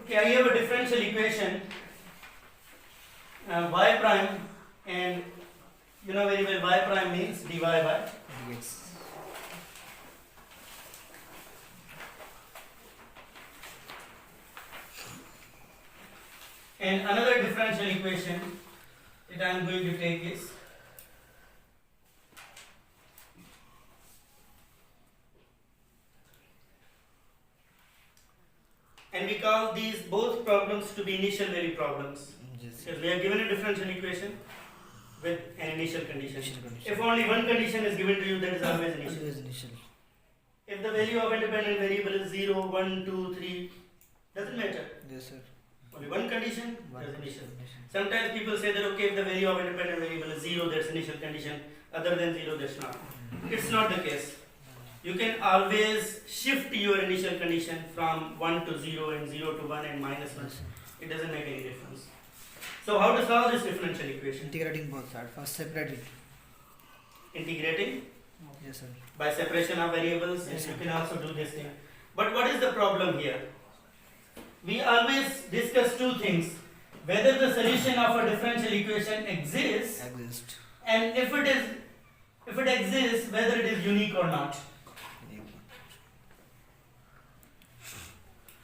Okay, I have a differential equation y prime, and you know very well y prime means dy by dx. And another differential equation that I am going to take is and we call these both problems to be initial value problems. Yes. Because we are given a differential equation with an initial condition. Initial condition. If only one condition is given to you, that is always initial. Always initial. If the value of independent variable is 0, 1, 2, 3, doesn't matter. Yes, sir. Only one condition, One that's initial. condition. Sometimes people say that okay, if the value of independent variable is 0, that's initial condition, other than 0, that's not. It's not the case. You can always shift your initial condition from 1 to 0 and 0 to 1 and minus 1. Yes, sir. It doesn't make any difference. So how to solve this differential equation? Integrating both sides. First separate it. Integrating Yes, sir. by separation of variables, Yes, and sir. you can also do this thing. But what is the problem here? We always discuss two things: whether the solution of a differential equation exists, Exist. and if it exists, whether it is unique or not.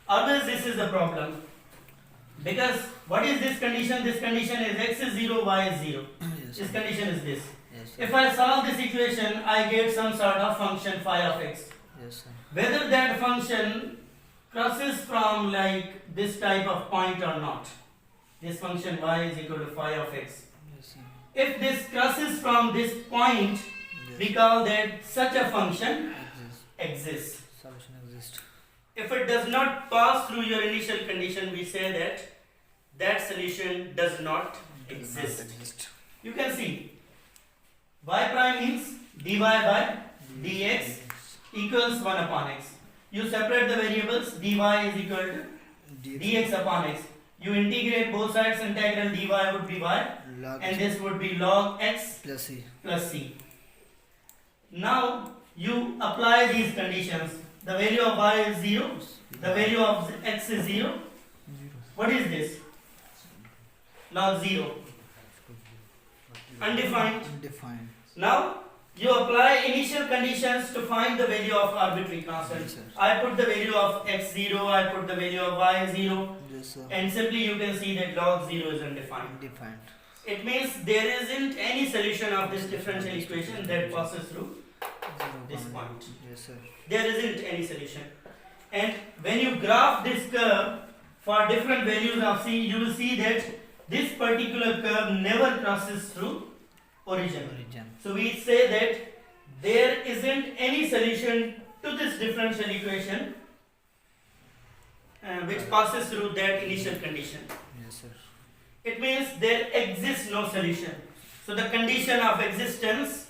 Always this is the problem, because what is this condition? This condition is x is 0, y is 0. Yes, This sir. condition is this. Yes, sir. If I solve this equation, I get some sort of function phi of x. Yes, sir. Whether that function crosses from like this type of point or not. This function y is equal to phi of x. Yes, sir. If this crosses from this point, Yes. we call that such a function Exist. exists. Solution exists. If it does not pass through your initial condition, we say that that solution does not Does not exist. exist. You can see y prime means dy by dx equals 1 upon x. You separate the variables, dy is equal to dx upon x. You integrate both sides, integral dy would be y Log and this would be log x plus c. plus c. Now you apply these conditions. The value of y is 0, the value of x is 0. What is this? Log 0. Undefined. Undefined. Now you apply initial conditions to find the value of arbitrary constant. Yes, sir. I put the value of x 0, I put the value of y 0, Yes, sir. and simply you can see that log 0 is undefined. Undefined. It means there isn't any solution of this differential equation that passes through this point. Yes, sir. There isn't any solution. And when you graph this curve for different values of c, you will see that this particular curve never crosses through origin. Origin. So we say that there isn't any solution to this differential equation which passes through that initial condition. Yes, sir. It means there exists no solution. So the condition of existence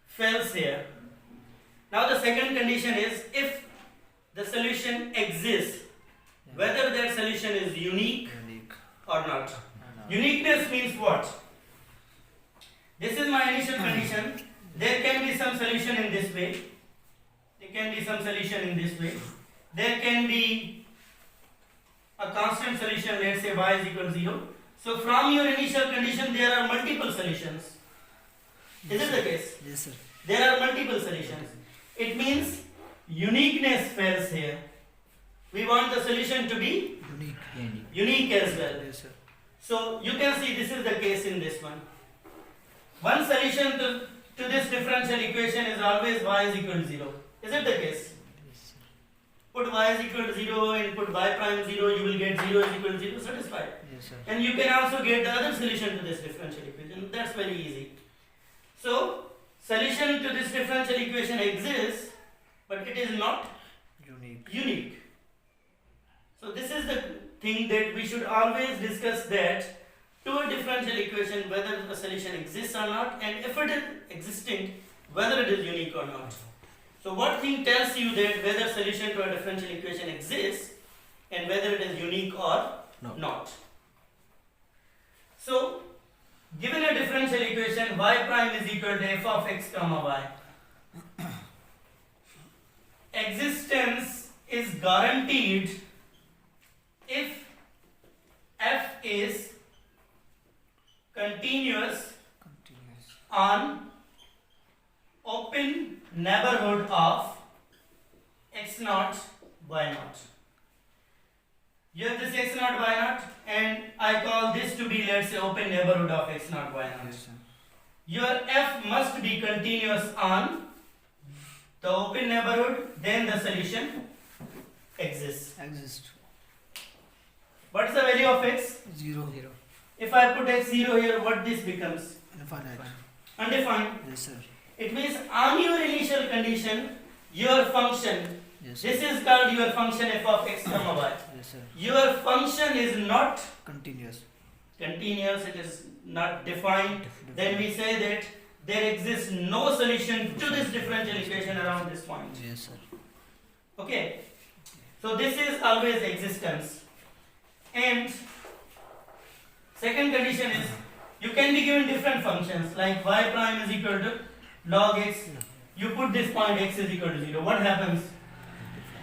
fails here. Now the second condition is if the solution exists, whether that solution is unique Unique. or not. And, Uniqueness means what? This is my initial condition. There can be some solution in this way. There can be some solution in this way. There can be a constant solution, let's say y is equal to 0. So from your initial condition there are multiple solutions. Is it the case? Yes, sir. There are multiple solutions. It means uniqueness fails here. We want the solution to be Unique. unique as well. Yes, sir. So you can see this is the case in this one. One solution to this differential equation is always y is equal to 0. Is it the case? Yes, sir. Put y is equal to 0 and put y prime 0, you will get 0 is equal to 0, satisfied. Yes, sir. And you can also get the other solution to this differential equation. That's very easy. So, solution to this differential equation exists, but it is not Unique. unique. So this is the thing that we should always discuss, that to a differential equation whether a solution exists or not, and if it is existing, whether it is unique or not. So what thing tells you that whether solution to a differential equation exists and whether it is unique or not. So given a differential equation y prime is equal to f of x comma y, existence is guaranteed if is continuous Continuous. on open neighborhood of x naught y naught. You have this x naught y naught, and I call this to be, let's say, open neighborhood of x naught y naught. Yes, sir. Your f must be continuous on the open neighborhood, then the solution exists. Exist. What is the value of x? 0. 0. If I put x0 here, what this becomes? Infinite. Undefined. Yes, sir. It means on your initial condition, your function, Yes, sir. this is called your function f of x comma y. Yes, sir. Your function is not Continuous. continuous, it is not defined. Then we say that there exists no solution to this differential equation around this point. Yes, sir. Okay, so this is always existence. And second condition is you can be given different functions like y prime is equal to log x. You put this point x is equal to 0. What happens?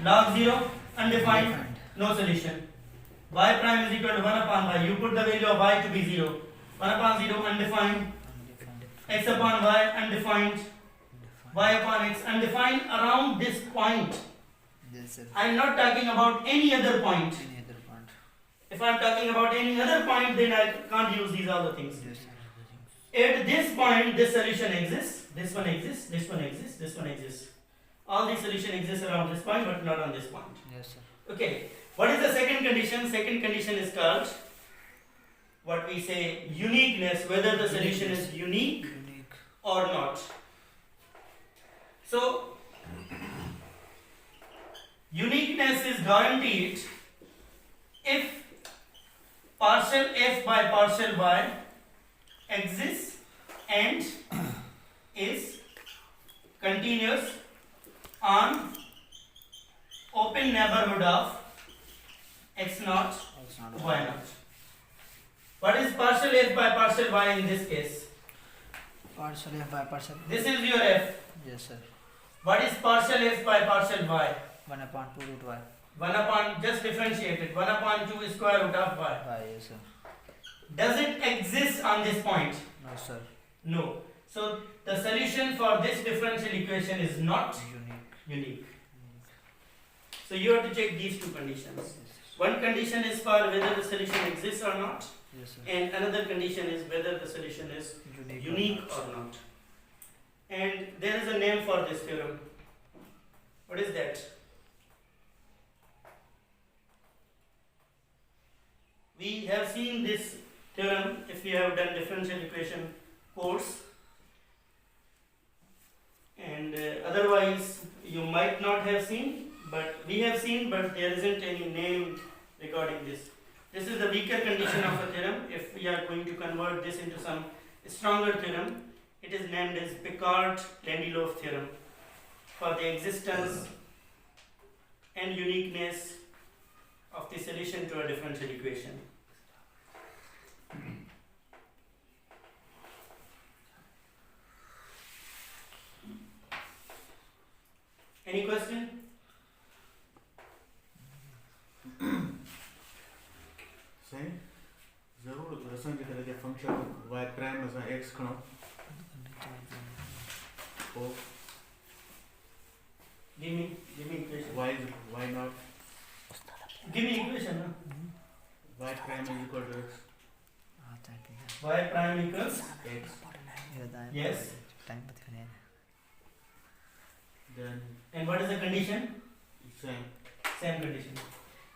Log 0, undefined, no solution. Y prime is equal to 1 upon y. You put the value of y to be 0. 1 upon 0, undefined. X upon y, undefined. Y upon x, undefined around this point. Yes, sir. I am not talking about any other point. Any other point? If I am talking about any other point, then I can't use these other things. Yes, sir. At this point, this solution exists, this one exists, this one exists, this one exists. All these solutions exist around this point, but not on this point. Yes, sir. Okay, what is the second condition? Second condition is called what we say uniqueness, whether the solution is unique Unique. or not. So, uniqueness is guaranteed if partial f by partial y exists and is continuous on open neighborhood of x naught It's not y naught. What is partial f by partial y in this case? partial f by partial. This is your f. Yes, sir. What is partial f by partial y? 1 upon 2 root y. 1 upon, just differentiate it, 1 upon 2 is square root of y. Y, yes, sir. Does it exist on this point? No, sir. No. So the solution for this differential equation is not Unique. unique. So you have to check these two conditions. Yes, One condition is for whether the solution exists or not, yes, sir. and another condition is whether the solution is unique or not. And there is a name for this theorem. What is that? We have seen this theorem if you have done differential equation course, and otherwise you might not have seen, but we have seen, but there isn't any name regarding this. This is the weaker condition of a theorem. If we are going to convert this into some stronger theorem, it is named as Picard-Lindelöf theorem for the existence and uniqueness of the solution to a differential equation. Any question? सही जरूर रसन की तरह के function y prime में x खणो ओ Give me equation. y not Give me equation. y prime is equal to x Thank you. Y prime equals x yes. Time बताने. then And what is the condition? same Same condition.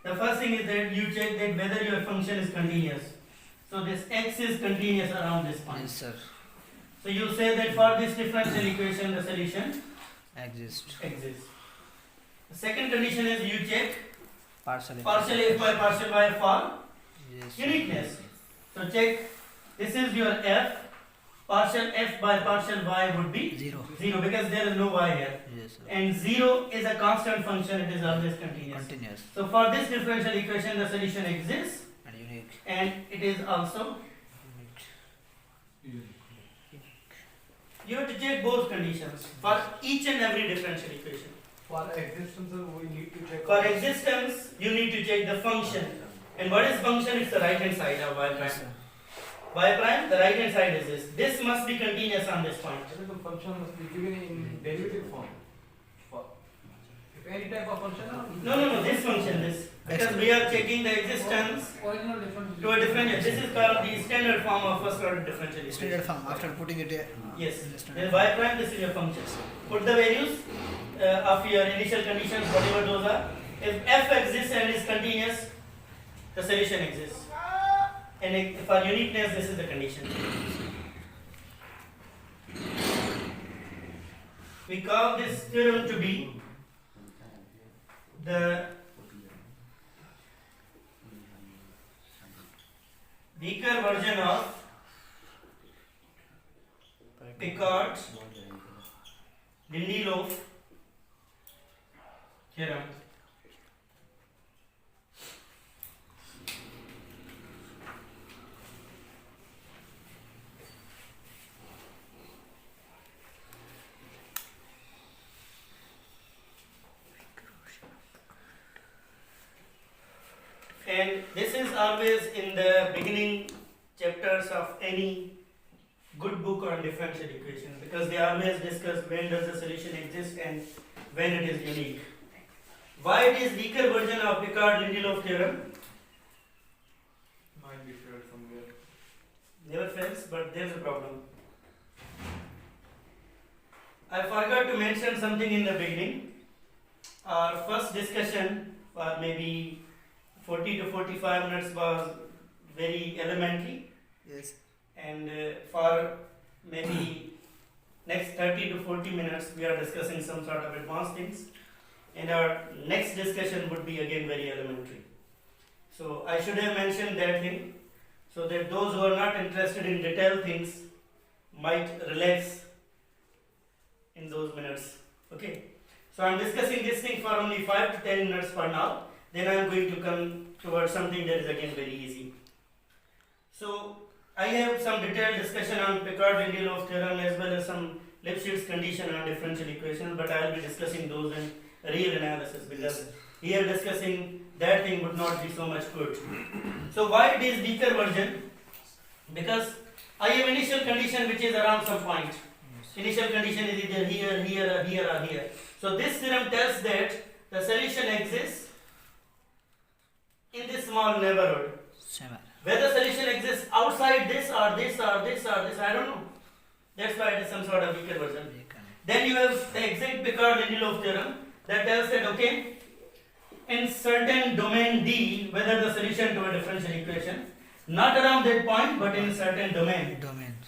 The first thing is that you check that whether your function is continuous. So this x is continuous around this point. Yes, sir. So you say that for this differential equation the solution Exist. exists. The second condition is you check Partial. partial f by partial y for Yes, sir. uniqueness. So check, this is your f, partial f by partial y would be 0. 0 because there is no y here. Yes, sir. And 0 is a constant function, it is always continuous. Continuous So for this differential equation the solution exists and unique. and it is also, Unique. you have to check both conditions for each and every differential equation. For existence, we need to check. For existence you need to check the function And what is function? It's the right hand side of y Yes, prime. sir. Y prime, the right hand side is this. This must be continuous on this point. The function must be given in derivative form. If any type of function or No, this function, this. Because we are checking the existence original differential. to a differential. This is called the standard form of first order differential equation. Standard form after putting it Yes. in the Then standard y prime, this is your function. Put the values of your initial conditions, whatever those are. If f exists and is continuous, the solution exists. And for uniqueness, this is the condition. We call this theorem to be the weaker version of Picard-Lindelöf theorem. And this is always in the beginning chapters of any good book on differential equations, because they always discuss when does the solution exist and when it is unique. Why it is weaker version of Picard-Lindelöf theorem? Might be shared somewhere. Never fails, but there's a problem. I forgot to mention something in the beginning. Our first discussion for maybe 40 to 45 minutes was very elementary, Yes. and for maybe next 30 to 40 minutes we are discussing some sort of advanced things, and our next discussion would be again very elementary. So I should have mentioned that thing, so that those who are not interested in detailed things might relax in those minutes. Okay, so I'm discussing this thing for only 5 to 10 minutes for now. Then I'm going to come towards something that is again very easy. So I have some detailed discussion on Picard-Lindelöf theorem as well as some Lipschitz condition on differential equations, but I'll be discussing those in real analysis, because here discussing that thing would not be so much good. So why it is weaker version? Because I have initial condition which is around some point. Initial condition is either here, here, or here, or here. So this theorem tells that the solution exists in this small neighborhood. Same. Whether solution exists outside this or this or this or this, I don't know. That's why it is some sort of weaker version. Then you have the exact Picard-Lindelöf theorem that tells that, okay, in certain domain D, whether the solution to a differential equation, not around that point, but in a certain domain,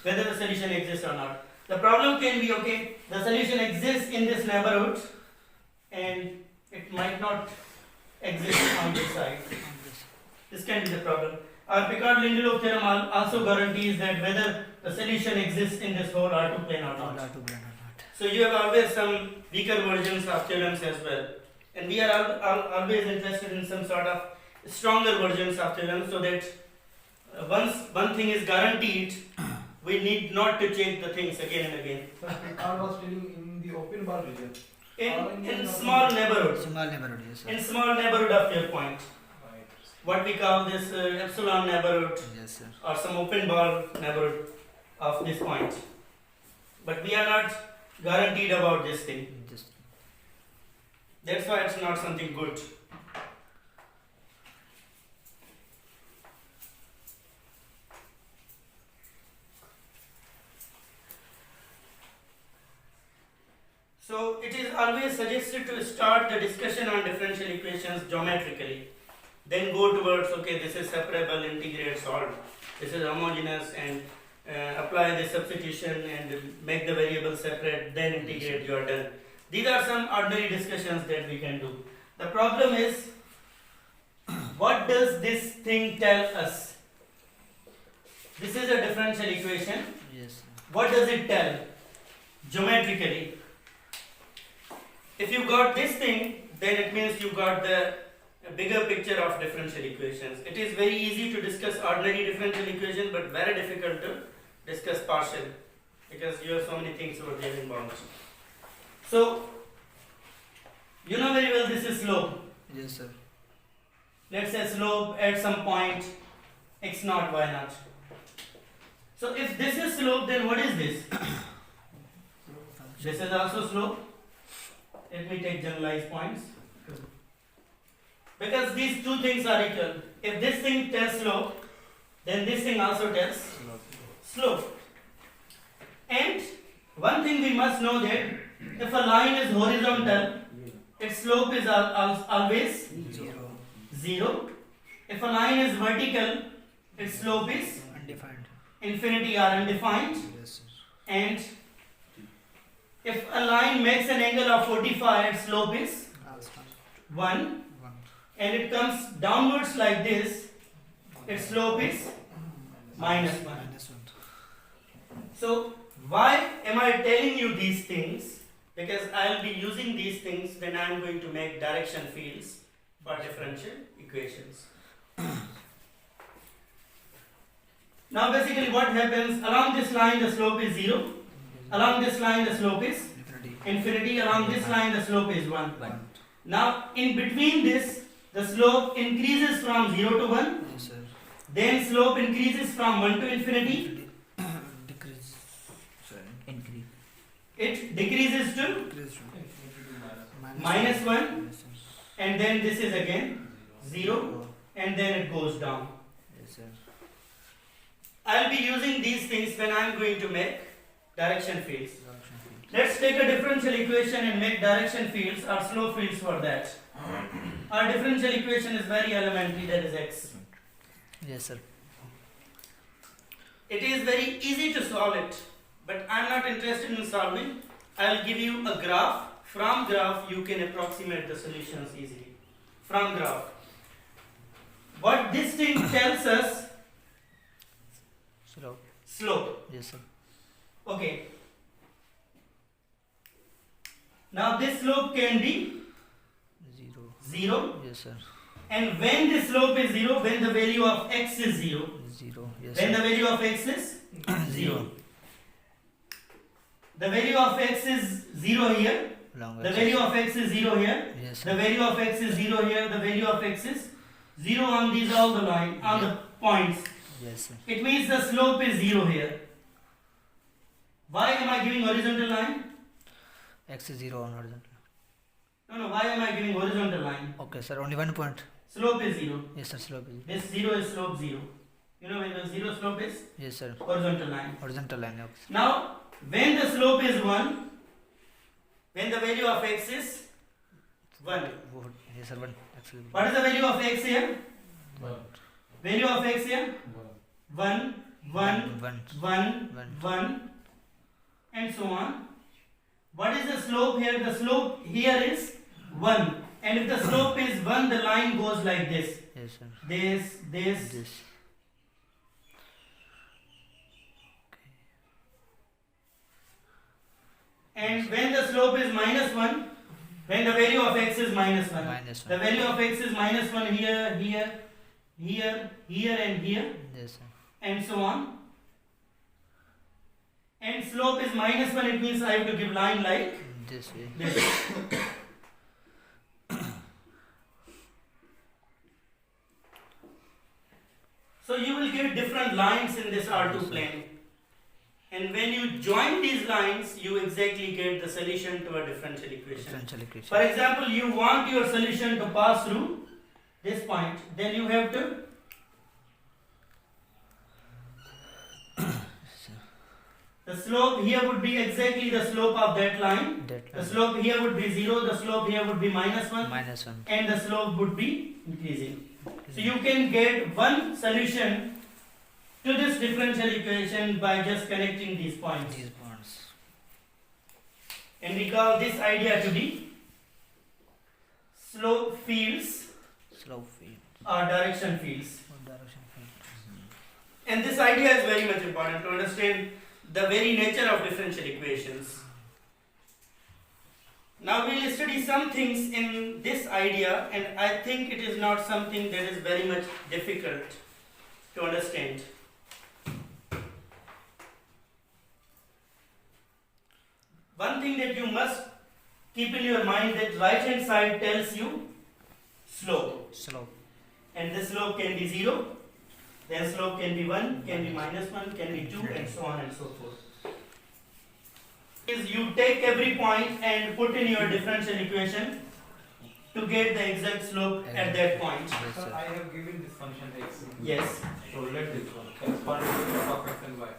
whether the solution exists or not. The problem can be, okay, the solution exists in this neighborhood and it might not exist on this side. This can be the problem. Our Picard-Lindelöf theorem also guarantees that whether the solution exists in this whole R2 plane or not. So you have always some weaker versions of theorems as well. And we are always interested in some sort of stronger versions of theorems, so that once one thing is guaranteed, we need not to change the things again and again. But Picard was telling in the open bar region. In small neighborhood. Small neighborhood, yes, sir. In small neighborhood of your point. Right. What we call this epsilon neighborhood, Yes, sir. or some open bar neighborhood of this point. But we are not guaranteed about this thing. Just That's why it's not something good. So it is always suggested to start the discussion on differential equations geometrically. Then go towards, okay, this is separable, integrate, solve. This is homogeneous, and apply the substitution and make the variable separate, then integrate, you are done. These are some ordinary discussions that we can do. The problem is, what does this thing tell us? This is a differential equation. yes, sir. What does it tell? Geometrically. If you got this thing, then it means you got the bigger picture of differential equations. It is very easy to discuss ordinary differential equation, but very difficult to discuss partial, because you have so many things over there involved. So, you know very well this is slope. Yes, sir. let's say slope at some point x naught, y naught. So if this is slope, then what is this? This is also slope. Let me take generalized points. Because these two things are equal. If this thing tells slope, then this thing also tells slope. And one thing we must know that if a line is horizontal, its slope is always 0. If a line is vertical, its slope is Undefined. infinity or undefined. Yes, sir. And if a line makes an angle of 45, its slope is Also 1. 1. And it comes downwards like this, its slope is minus 1. Minus 1. So why am I telling you these things? Because I will be using these things when I am going to make direction fields for differential equations. Now basically what happens, along this line the slope is 0, along this line the slope is Infinity. infinity, along this line the slope is 1. 1. Now in between this, the slope increases from 0 to 1, Yes, sir. then slope increases from 1 to infinity, Decrease. Sorry. Increase. it decreases to Decrease. minus 1, Yes, sir. and then this is again 0, and then it goes down. Yes, sir. I'll be using these things when I'm going to make direction fields. Direction field. Let's take a differential equation and make direction fields or slope fields for that. Our differential equation is very elementary, that is x. Yes, sir. It is very easy to solve it, but I'm not interested in solving. I'll give you a graph. From graph you can approximate the solutions easily. From graph. What this thing tells us, Slope. slope. Yes, sir. Okay. Now this slope can be 0. 0, Yes, sir. and when the slope is 0, when the value of x is 0, 0. Yes, when the sir. value of x is 0. the value of x is 0 here, Long the value of x is 0 here, Yes, the sir. value of x is 0 here, the value of x is 0 on these all the line, on the points. Yes, sir. It means the slope is 0 here. Why am I giving horizontal line? X is 0 on horizontal. No, why am I giving horizontal line? Okay, sir. Only 1 point. Slope is 0. Yes, sir. Slope is. This 0 is slope 0. You know when the 0 slope is? Yes, sir. Horizontal line. Horizontal line. Okay. Now, when the slope is 1, when the value of x is 1. Yes, sir. 1. X is What is the value of x here? 1. Value of x here? 1, 1, 1. 1, 1, and so on. What is the slope here? The slope here is 1. And if the slope is 1, the line goes like this. Yes, sir. This. This. And when the slope is minus 1, when the value of x is minus 1. Minus The 1. value of x is minus 1 here, here, and here, Yes, sir. and so on. And slope is minus 1, it means I have to give line like This way. this. So you will get different lines in this R2 plane. And when you join these lines, you exactly get the solution to a differential equation. Differential equation. For example, you want your solution to pass through this point, then you have to the slope here would be exactly the slope of that line. That The line. slope here would be 0, the slope here would be minus 1, Minus 1. and the slope would be increasing. So you can get one solution to this differential equation by just connecting these points. These bonds. And we call this idea to be slope fields Slope field. or direction fields. Or direction field. And this idea is very much important to understand the very nature of differential equations. Now we will study some things in this idea, and I think it is not something that is very much difficult to understand. One thing that you must keep in your mind, that right hand side tells you slope. Slope. and the slope can be 0, then slope can be 1, can be minus 1, can be 2, and so on and so forth. Is you take every point and put in your differential equation to get the exact slope at that point. Yes, So sir. I have given this function x. Yes. So let this one corresponding to f of x and y.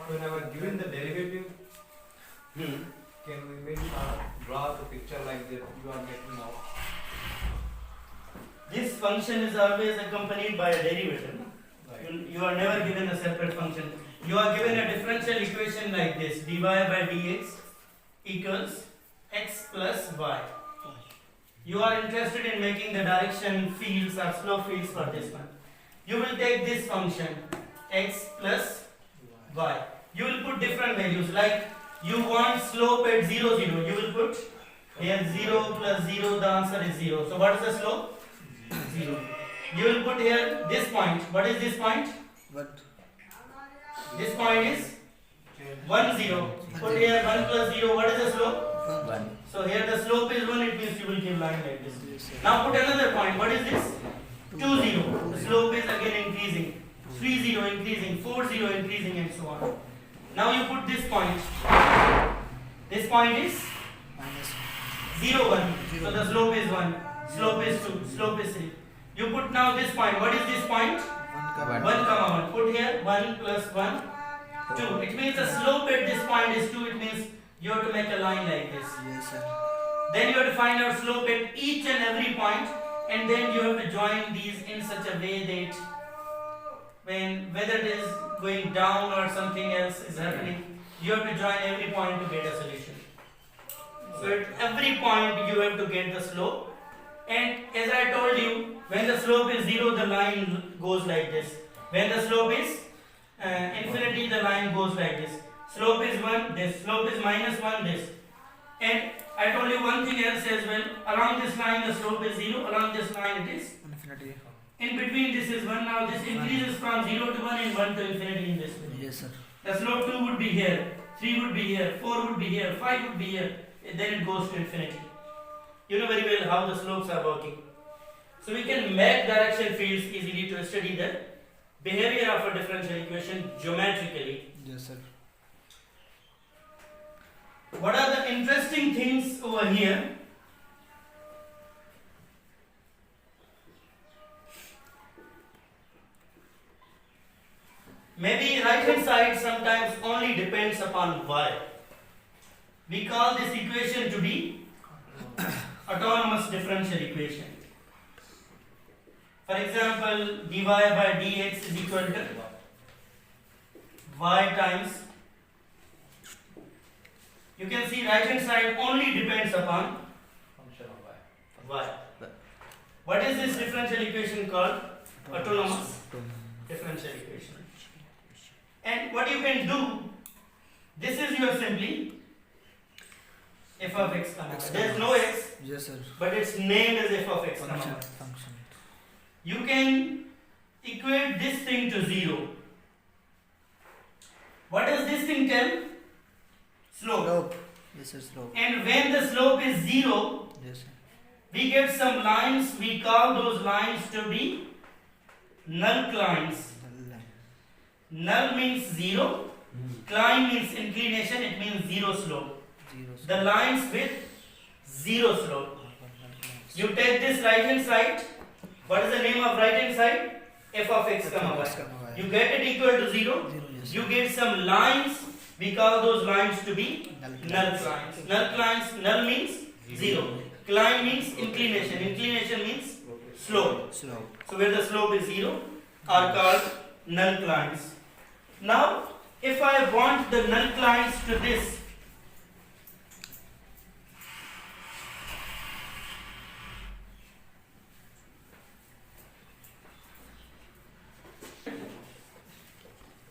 When I was given the derivative, can we maybe draw the picture like that you are making now? This function is always accompanied by a derivative. Right. You are never given a separate function. You are given a differential equation like this: dy by dx equals x plus y. You are interested in making the direction fields or slope fields for this one. You will take this function x plus y. You will put different values, like you want slope at 0, 0. You will put here 0 plus 0, the answer is 0. So what is the slope? 0. You will put here this point. What is this point? What? This point is 1, 0. Put here 1 plus 0. What is the slope? 1. So here the slope is 1. It means you will give line like this. Yes, sir. Now put another point. What is this? 2, 0. The slope is again increasing. 3, 0 increasing. 4, 0 increasing, and so on. Now you put this point. This point is Minus 0, 1. So the slope is 1. Slope is 2. Slope is 3. You put now this point. What is this point? 1, 1, comma 1. Put here 1 plus 1, 2. It means the slope at this point is 2. It means you have to make a line like this. Yes, sir. Then you have to find out slope at each and every point, and then you have to join these in such a way that whether it is going down or something else is happening, you have to join every point to get a solution. So at every point you have to get the slope, and as I told you, when the slope is 0, the line goes like this. When the slope is infinity, the line goes like this. Slope is 1, this. Slope is minus 1, this. And I told you one thing else as well. Along this line the slope is 0, along this line it is. Infinity. In between this is 1. Now this increases from 0 to 1 and 1 to infinity in this way. Yes, sir. The slope 2 would be here, 3 would be here, 4 would be here, 5 would be here. Then it goes to infinity. You know very well how the slopes are working. So we can make direction fields easily to study the behavior of a differential equation geometrically. Yes, sir. What are the interesting things over here? Maybe right hand side sometimes only depends upon y. We call this equation to be autonomous differential equation. For example, dy by dx is equal to y times. You can see right hand side only depends upon Function of y. y. What is this differential equation called? Autonomous differential equation. And what you can do, this is your simply f of x comma y. There is no x, Yes, sir. but its name is f of x comma Function. y. Function. You can equate this thing to 0. What does this thing tell? Slope. Slope. Yes, sir. Slope. And when the slope is 0, Yes, sir. we get some lines. We call those lines to be Nullclines. Null means 0. Cline means inclination. It means 0 slope. 0. The lines with 0 slope. You take this right hand side. What is the name of right hand side? F of x comma y. You get it equal to 0. 0. Yes. You get some lines. We call those lines to be Null. Nullclines. Nullclines. Null means 0. Cline means inclination. Inclination means slope. Slope. So where the slope is 0 are called Nullclines. Now, if I want the Nullclines to this,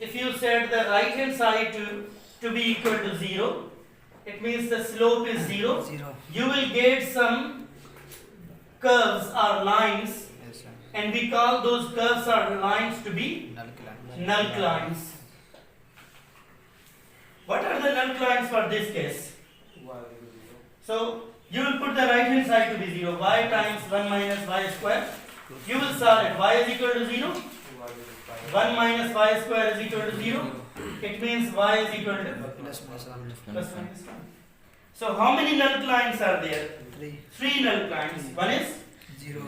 if you set the right hand side to be equal to 0, it means the slope is 0. 0. You will get some curves or lines, Yes, sir. and we call those curves or lines to be Nullclines. What are the Nullclines for this case? Y equal to 0. So you will put the right hand side to be 0. Y times 1 minus y square You will solve it. Y is equal to 0. 1 minus y square is equal to 0. It means y is equal to Plus minus 1. plus minus 1. So how many null clines are there? 3. 3 null clines. One is 0.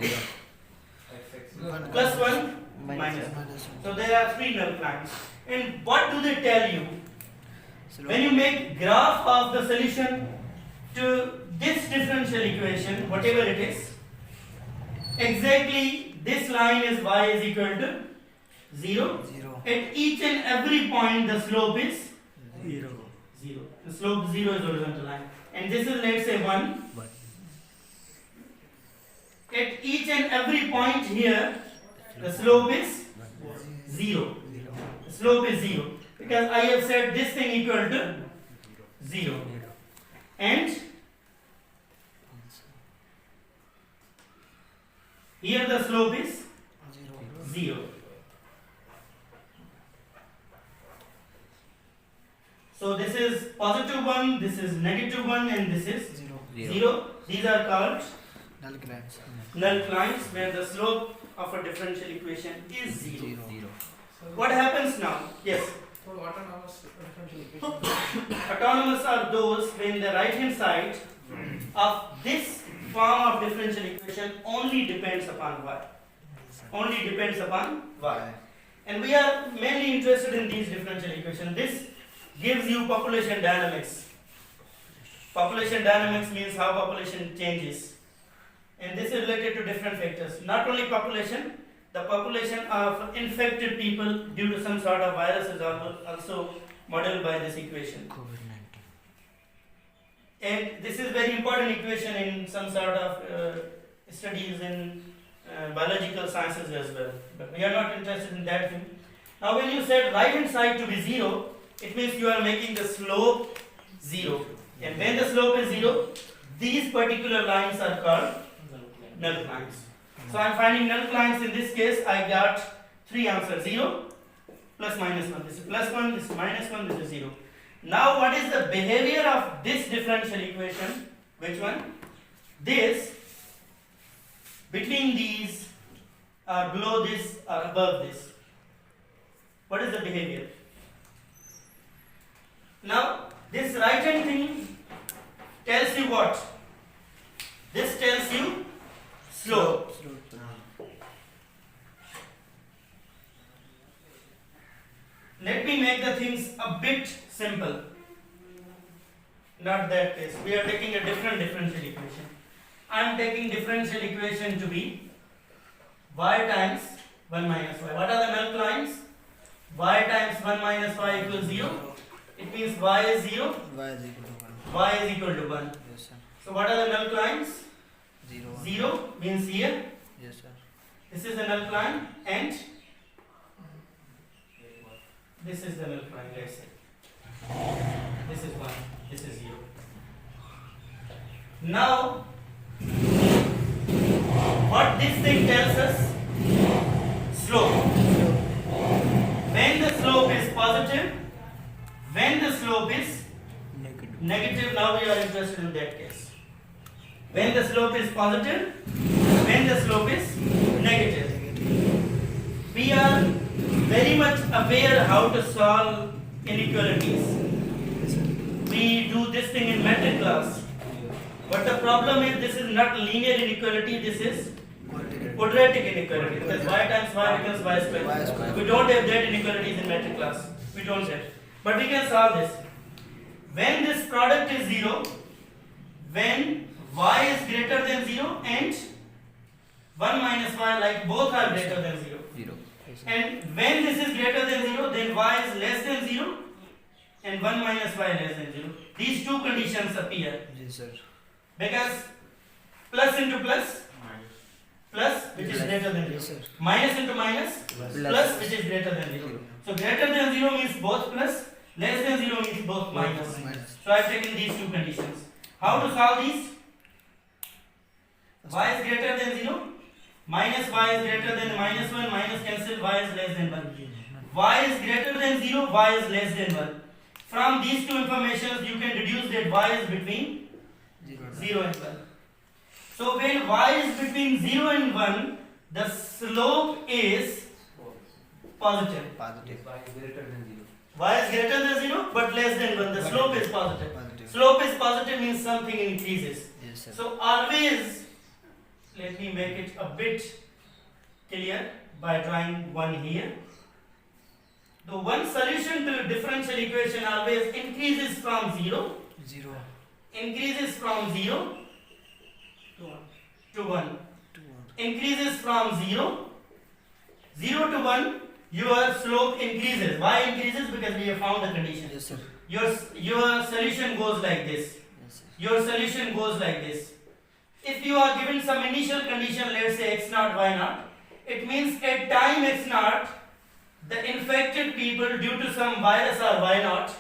plus 1 minus 1. Minus 1. So there are 3 null clines. And what do they tell you? Slope. When you make graph of the solution to this differential equation, whatever it is, exactly this line is y is equal to 0. 0. At each and every point the slope is 0. 0. The slope 0 is horizontal line. And this is, let's say, 1. At each and every point here, the slope is 0. The slope is 0. Because I have said this thing equal to 0. And here the slope is 0. So this is positive 1, this is negative 1, and this is 0. These are called Nullclines. Nullclines, where the slope of a differential equation is 0. What happens now? Yes. So autonomous differential equation. Autonomous are those when the right hand side of this form of differential equation only depends upon y. Only depends upon y. And we are mainly interested in these differential equations. This gives you population dynamics. Population dynamics means how population changes. And this is related to different factors. Not only population, the population of infected people due to some sort of virus is also modeled by this equation. And this is very important equation in some sort of studies in biological sciences as well. But we are not interested in that thing. Now when you set right hand side to be 0, it means you are making the slope 0. And when the slope is 0, these particular lines are called Nullclines. So I am finding Nullclines. In this case I got 3 answers: 0, plus minus 1. This is plus 1, this is minus 1, this is 0. Now what is the behavior of this differential equation? Which one? This, between these, or below this, or above this. What is the behavior? Now this right hand thing tells you what? This tells you slope. Let me make the things a bit simple. Not that case. We are taking a different differential equation. I am taking differential equation to be y times 1 minus y. What are the Nullclines? Y times 1 minus y equals 0. It means y is 0. Y is equal to 1. Y is equal to 1. Yes, sir. So what are the Nullclines? 0. 0 means here. Yes, sir. This is the Nullcline and this is the Nullcline, let's say. This is 1, this is 0. Now, what this thing tells us? Slope. When the slope is positive, when the slope is negative, now we are interested in that case. When the slope is positive, when the slope is negative. We are very much aware how to solve inequalities. We do this thing in metric class. But the problem is this is not linear inequality, this is quadratic inequality. Because y times y becomes y square. We don't have that inequalities in metric class. We don't have. But we can solve this. When this product is 0, when y is greater than 0 and 1 minus y, like both are greater than 0. And when this is greater than 0, then y is less than 0 and 1 minus y less than 0. These two conditions appear. Yes, sir. Because plus into plus, plus which is greater than 0. Yes, sir. Minus into minus, plus which is greater than 0. So greater than 0 means both plus, less than 0 means both minus. So I have taken these two conditions. How to solve these? Y is greater than 0, minus y is greater than minus 1, minus cancel, y is less than 1. Y is greater than 0, y is less than 1. From these two informations you can deduce that y is between 0 and 1. So when y is between 0 and 1, the slope is positive. Positive. y is greater than 0. Y is greater than 0 but less than 1. The slope is positive. Positive. Slope is positive means something increases. Yes, sir. So always, let me make it a bit clear by drawing one here. The one solution to differential equation always increases from 0, 0 increases from 0 to 1, to 1. increases from 0 to 1, your slope increases. Why increases? Because we have found the condition. Yes, sir. Your solution goes like this. Yes, sir. Your solution goes like this. If you are given some initial condition, let's say x naught, y naught, it means at time x naught, the infected people due to some virus or y naught,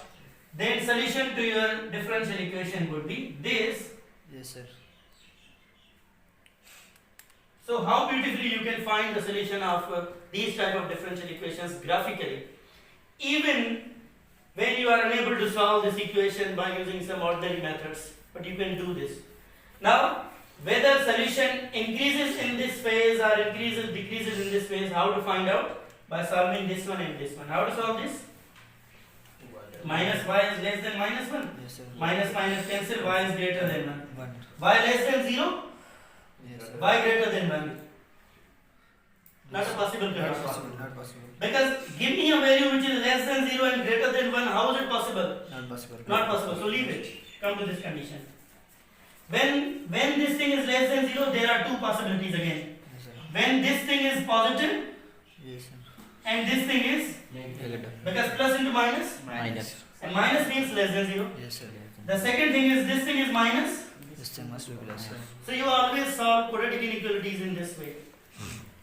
then solution to your differential equation would be this. Yes, sir. So how beautifully you can find the solution of these type of differential equations graphically. Even when you are unable to solve this equation by using some ordinary methods, but you can do this. Now, whether solution increases in this phase or decreases in this phase, how to find out? By solving this one and this one. How to solve this? Minus y is less than minus 1. Yes, sir. Minus minus cancel, y is greater than 1. 1. Y less than 0, Yes, sir. y greater than 1. Not a possible Not condition. possible. Not possible. Because give me a value which is less than 0 and greater than 1, how is it possible? Not possible. Not possible. So leave it. Come to this condition. When this thing is less than 0, there are two possibilities again. Yes, sir. When this thing is positive Yes, sir. and this thing is, Negative. because plus into minus, Minus. and minus means less than 0. Yes, sir. The second thing is this thing is minus. This thing must be plus, sir. So you always solve quadratic inequalities in this way.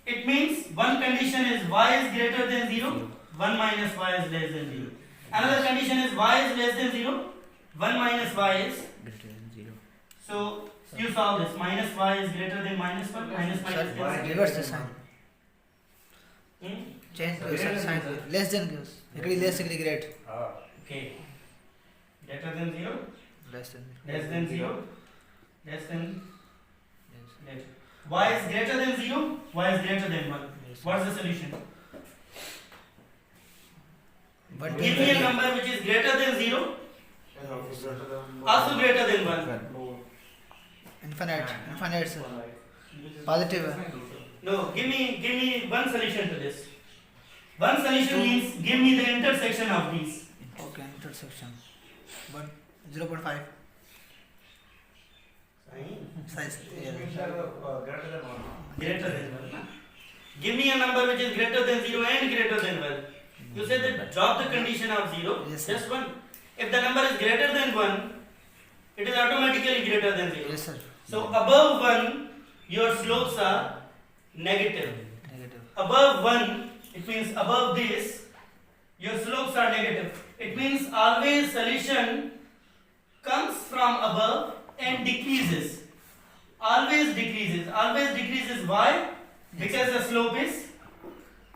It means one condition is y is greater than 0, 1 minus y is less than 0. Another condition is y is less than 0, 1 minus y is. Greater than 0. So you solve this. Minus y is greater than minus 1, minus Sir, cancel. reverse the sign. Hmm? Change the sign. Less than gives. Agree less, agree great. Okay. Greater than 0, Less than. less than 0, less than Yes. greater. Y is greater than 0, y is greater than 1. Yes. What's the solution? One Give me a number which is greater than 0, also greater than 1. Infinite, sir. Positive. No, give me one solution to this. One solution means give me the intersection of these. Okay, intersection. But 0.5 size. Yeah. Greater than 1. Greater than 1. Give me a number which is greater than 0 and greater than 1. You say that drop the condition of 0, Yes, sir. just 1. If the number is greater than 1, it is automatically greater than 0. Yes, sir. So above 1, your slopes are negative. Negative. Above 1, it means above this, your slopes are negative. It means always solution comes from above and decreases. Always decreases. Always decreases. Why? Because the slope is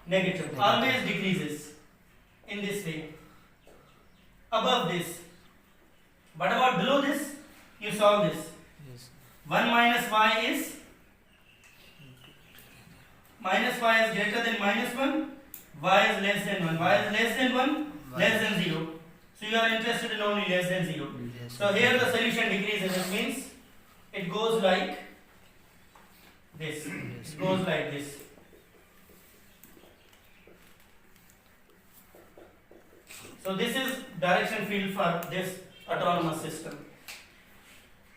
negative. Always decreases in this way. Above this. What about below this? You solve this. Yes. 1 minus y is minus y is greater than minus 1, y is less than 1. Y is less than 1, less than 0. So you are interested in only less than 0. Yes. So here the solution decreases. It means it goes like this. Yes. It goes like this. So this is direction field for this autonomous system.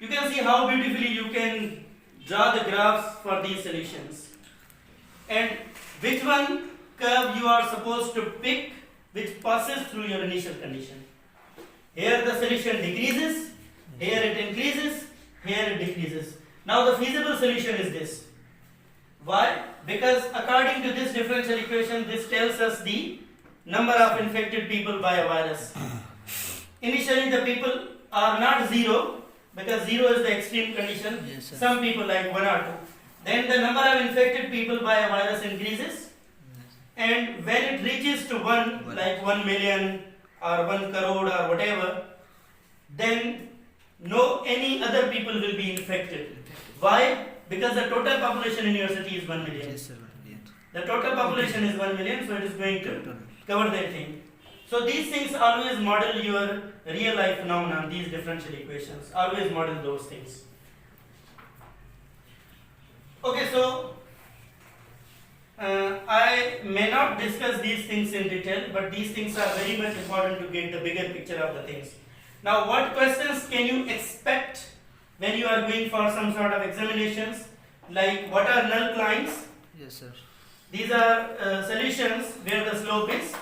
You can see how beautifully you can draw the graphs for these solutions. And which one curve you are supposed to pick which passes through your initial condition. Here the solution decreases, here it increases, here it decreases. Now the feasible solution is this. Why? Because according to this differential equation, this tells us the number of infected people by a virus. Initially the people are not 0 because 0 is the extreme condition. Yes, sir. Some people like 1 or 2. Then the number of infected people by a virus increases, and when it reaches to 1, like 1 million or 1 crore or whatever, then no any other people will be infected. Why? Because the total population in your city is 1 million. Yes, sir. The total population is 1 million, so it is going to cover that thing. So these things always model your real life phenomenon, these differential equations. Always model those things. Okay, so I may not discuss these things in detail, but these things are very much important to get the bigger picture of the things. Now, what questions can you expect when you are going for some sort of examinations? Like, what are null lines? Yes, sir. These are solutions where the slope is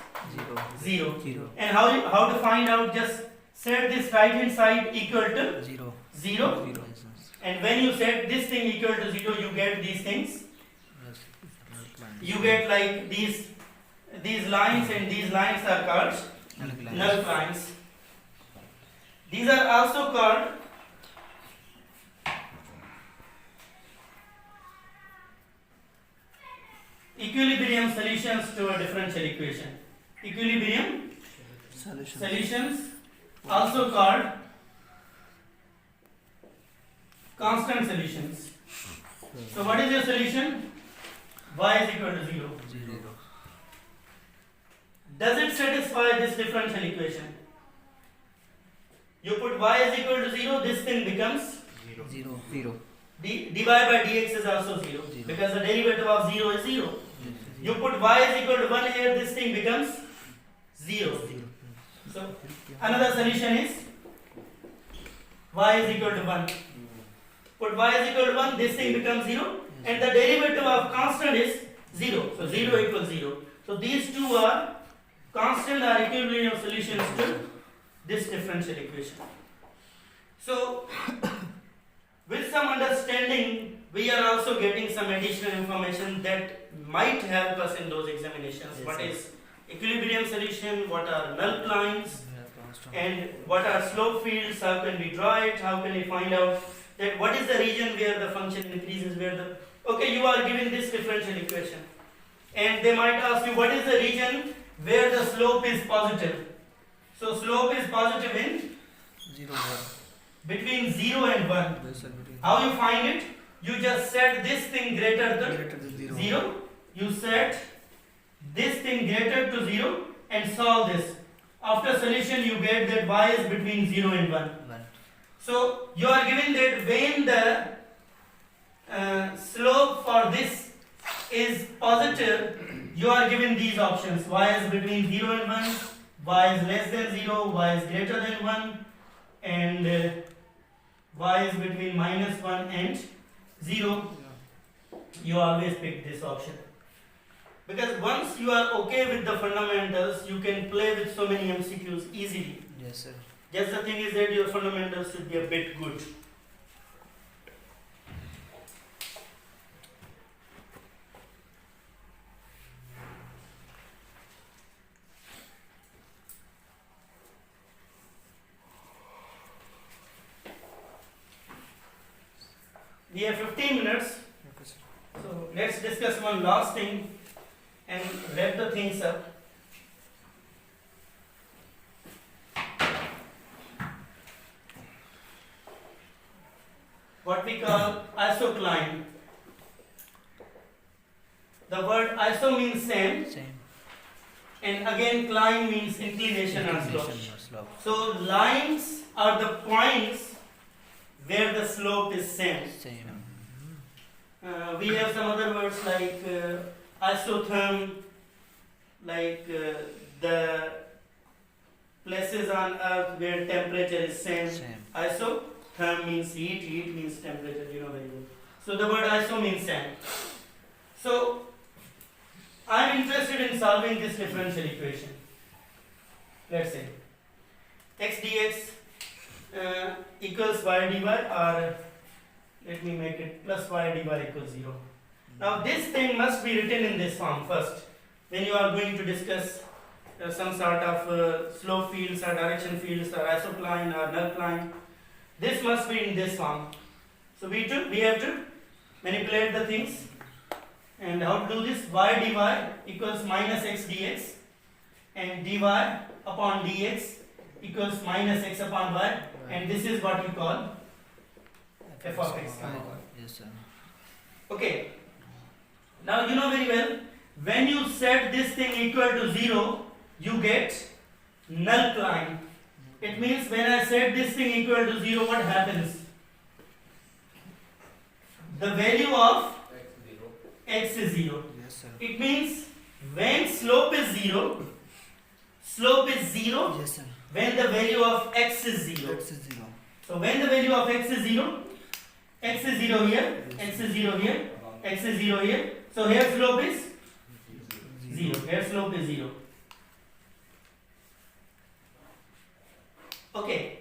0. 0. And how to find out? Just set this right hand side equal to 0. 0. Yes, sir. And when you set this thing equal to 0, you get these things. Yes. You get like these lines, and these lines are called null lines. These are also called equilibrium solutions to a differential equation. Equilibrium solutions, also called constant solutions. So what is your solution? Y is equal to 0. 0. Does it satisfy this differential equation? You put y is equal to 0, this thing becomes 0. 0. dy by dx is also 0, because the derivative of 0 is 0. You put y is equal to 1 here, this thing becomes 0. So another solution is y is equal to 1. Put y is equal to 1, this thing becomes 0, and the derivative of constant is 0. So 0 equals 0. So these two are constant or equilibrium solutions to this differential equation. So with some understanding, we are also getting some additional information that might help us in those examinations. Yes, what sir. is equilibrium solution, what are null lines, and what are slope fields, how can we draw it, how can we find out that what is the region where the function increases, where the, okay, you are given this differential equation, and they might ask you what is the region where the slope is positive. So slope is positive in 0. between 0 and 1. Yes, sir. How you find it? You just set this thing greater than Greater than 0. You set this thing greater to 0 and solve this. After solution, you get that y is between 0 and 1. 1. So you are given that when the slope for this is positive, you are given these options. Y is between 0 and 1, y is less than 0, y is greater than 1, and y is between minus 1 and 0. You always pick this option. Because once you are okay with the fundamentals, you can play with so many MCQs easily. Yes, sir. Just the thing is that your fundamentals should be a bit good. We have 15 minutes, Okay, sir. so let's discuss one last thing and wrap the things up. What we call isocline. The word iso means same, Same. and again cline means inclination or slope. Inclination or slope. So lines are the points where the slope is same. Same. We have some other words like isotherm, like the places on earth where temperature is same. Same. Isotherm means heat, heat means temperature, you know very well. So the word iso means same. So I am interested in solving this differential equation. Let's say x dx equals y dy, or let me make it plus y dy equals 0. Now this thing must be written in this form first. When you are going to discuss some sort of slope fields or direction fields or isocline or nullcline, this must be in this form. So we have to manipulate the things. And how to do this? Y dy equals minus x dx, and dy upon dx equals minus x upon y, and this is what you call f of x. Yes, sir. Okay. Now you know very well when you set this thing equal to 0, you get Nullcline. It means when I set this thing equal to 0, what happens? The value of x is 0. Yes, sir. It means when slope is 0, Yes, sir. when the value of x is 0. X is 0. So when the value of x is 0, x is 0 here, x is 0 here, x is 0 here. So here slope is 0. Here slope is 0. Okay.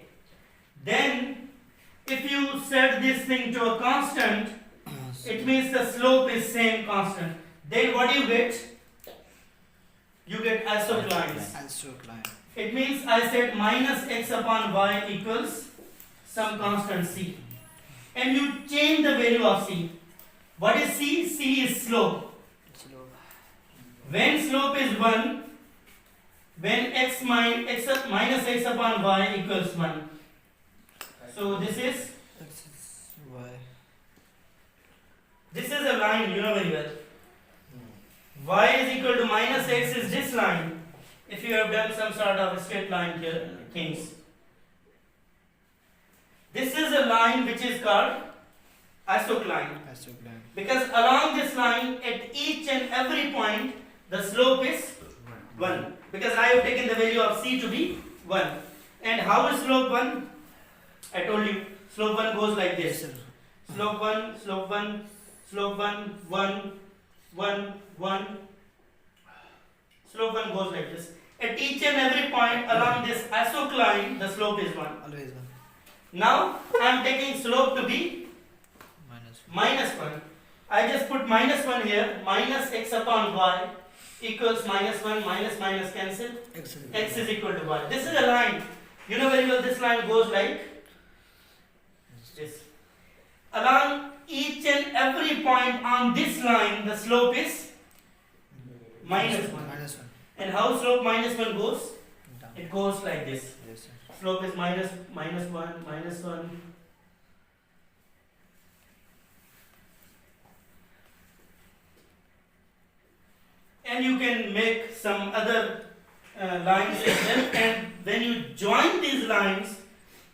Then if you set this thing to a constant, it means the slope is same constant. Then what do you get? You get isoclines. Isocline. It means I said minus x upon y equals some constant c. And you change the value of c. What is c? C is slope. Slope. When slope is 1, when minus x upon y equals 1. So this is X is y. This is a line, you know very well. Y is equal to minus x is this line. If you have done some sort of straight line things. This is a line which is called isocline. Isocline. Because along this line, at each and every point, the slope is 1. Because I have taken the value of c to be 1. And how is slope 1? I told you, slope 1 goes like Yes, this. sir. Slope 1, slope 1, slope 1, 1, 1, 1. Slope 1 goes like this. At each and every point along this isocline, the slope is 1. Always 1. Now, I am taking slope to be Minus -1. I just put -1 here, minus x upon y equals -1, minus cancel, X is x is equal to y. This is a line. You know very well this line goes like this. Along each and every point on this line, the slope is -1. Minus 1. And how slope -1 goes? Down. It goes like this. Yes, sir. Slope is -1. And you can make some other lines as well. And when you join these lines,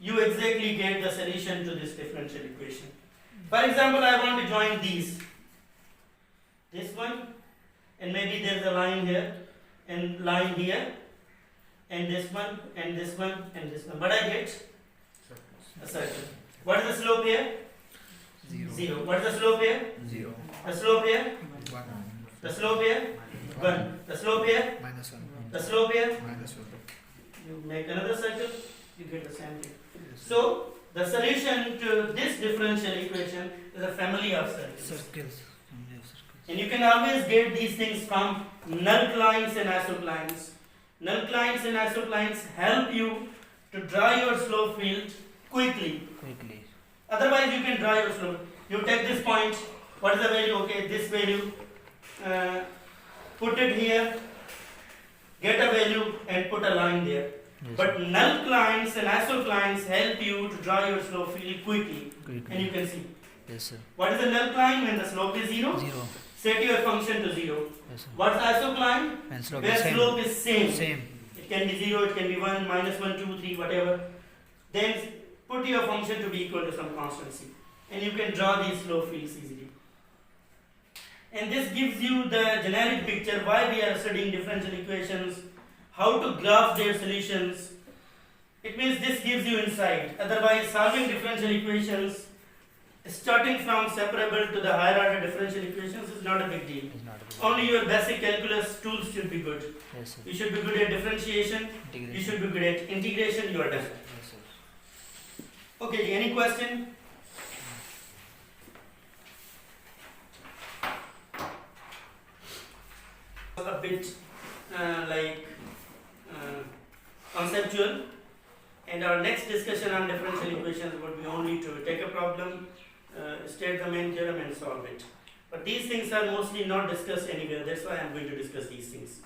you exactly get the solution to this differential equation. For example, I want to join these. This one, and maybe there's a line here, and line here, and this one, and this one, and this one. But I get a circle. What is the slope here? 0. What is the slope here? 0. The slope here? 1. The slope here? 1. The slope here? Minus 1. The slope here? Minus 1. You make another circle, you get the same thing. Yes, sir. So, the solution to this differential equation is a family of circles. Circles. Family of circles. And you can always get these things from Nullclines and Isoclines. Nullclines and Isoclines help you to draw your slope field quickly. Quickly. Otherwise, you can draw your slope. You take this point, what is the value? Okay, this value. Put it here, get a value, and put a line there. Yes, But Nullclines and Isoclines help you to draw your slope field quickly. quickly. And you can see. Yes, sir. What is a Nullcline when the slope is 0? 0. Set your function to 0. Yes, sir. What's Isocline? And slope Where is same. slope is same. Same. It can be 0, it can be 1, -1, 2, 3, whatever. Then put your function to be equal to some constancy. And you can draw these slope fields easily. And this gives you the generic picture why we are studying differential equations, how to graph their solutions. It means this gives you insight. Otherwise, solving differential equations, starting from separable to the higher order differential equations is not a big deal. It's not a big Only your basic calculus tools should be good. Yes, sir. You should be good at differentiation, Integration. you should be good at integration, you are done. Yes, sir. Okay, any question? A bit conceptual, and our next discussion on differential equations would be only to take a problem, state the main theorem and solve it. But these things are mostly not discussed anywhere, that's why I am going to discuss these things.